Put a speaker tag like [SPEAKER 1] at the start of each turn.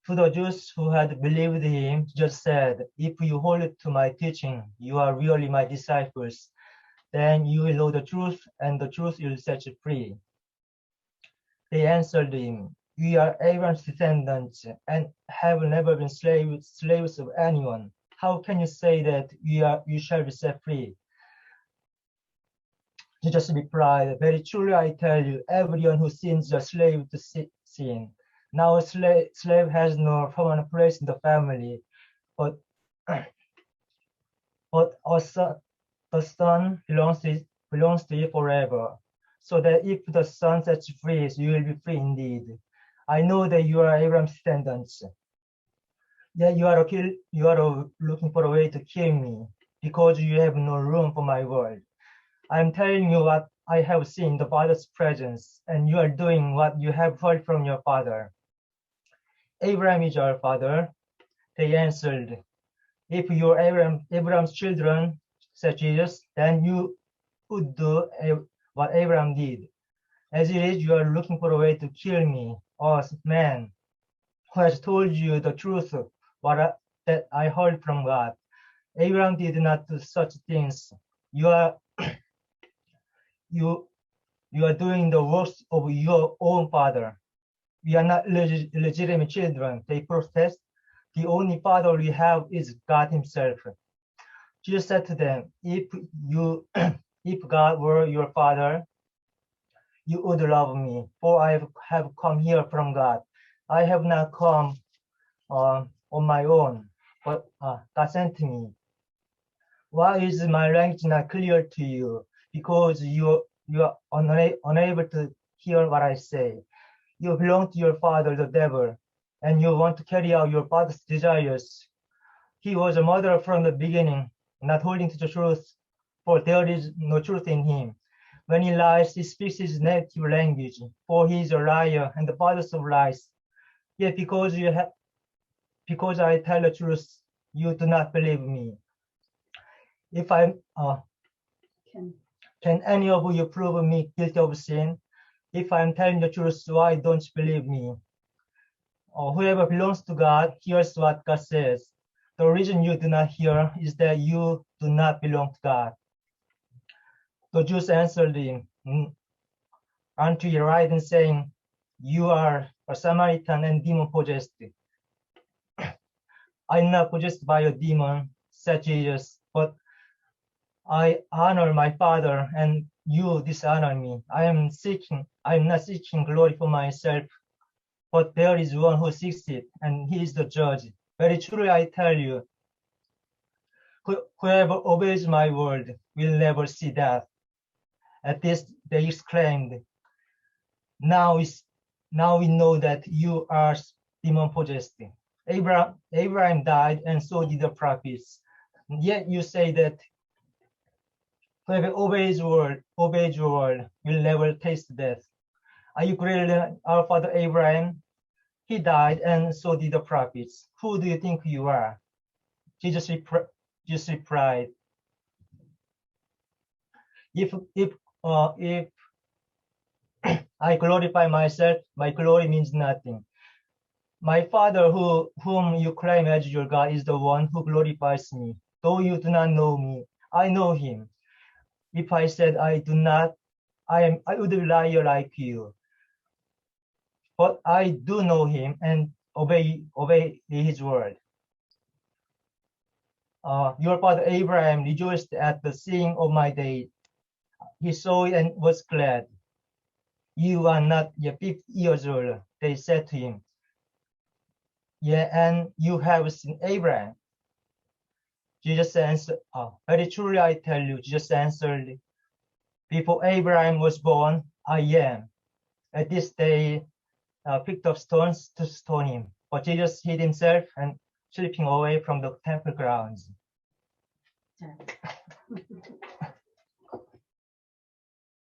[SPEAKER 1] To the Jews who had believed him, Jesus said, "If you hold to my teaching, you are really my disciples. Then you will know the truth, and the truth will set you free." They answered him, "We are Abraham's descendants and have never been slaves of anyone. How can you say that you shall be set free?" Jesus replied, "Very truly I tell you, everyone who sins is a slave to sin. Now a slave has no permanent place in the family, but the son belongs to you forever. So that if the son sets you free, you will be free indeed. I know that you are Abraham's descendants. Yet you are looking for a way to kill me, because you have no room for my word. I am telling you what I have seen in the Father's presence, and you are doing what you have heard from your father." "Abraham is our father," they answered. "If you are Abraham's children," said Jesus, "then you would do what Abraham did. As it is, you are looking for a way to kill me, a man who has told you the truth that I heard from God. Abraham did not do such things. You are doing the works of your own father." "We are not legitimate children," they protest. "The only father we have is God himself." Jesus said to them, if God were your father, you would love me, for I have come here from God. I have not come on my own, but God sent me. Why is my language not clear to you? Because you are unable to hear what I say. You belong to your father, the devil, and you want to carry out your father's desires. He was a murderer from the beginning, not holding to the truth, for there is no truth in him. When he lies, he speaks his native language, for he is a liar and the father of lies. Yet because I tell the truth, you do not believe me. If I can any of you prove me guilty of sin? If I'm telling the truth, why don't you believe me? Whoever belongs to God hears what God says. The reason you do not hear is that you do not belong to God. The Jews answered him, "Aren't we right in saying you are a Samaritan and demon-possessed?" "I'm not possessed by a demon," said Jesus, "but I honor my Father, and you dishonor me. I am not seeking glory for myself, but there is one who seeks it, and he is the judge. Very truly I tell you, whoever obeys my word will never see death." At this they exclaimed, Now we know that you are demon-possessed. Abraham died, and so did the prophets. Yet you say that whoever obeys your word will never taste death. Are you greater than our father Abraham? He died, and so did the prophets. Who do you think you are? Jesus replied, If I glorify myself, my glory means nothing. My Father, whom you claim as your God, is the one who glorifies me. Though you do not know me, I know him. If I said I do not, I would be a liar like you. But I do know him and obey his word. Your father Abraham rejoiced at the seeing of my day. He saw it and was glad. You are not yet 50 years old, they said to him. Yeah, and you have seen Abraham. Jesus answered, very truly I tell you, Jesus answered, before Abraham was born, I am. At this they picked up stones to stone him. But Jesus hid himself and slipping away from the temple grounds.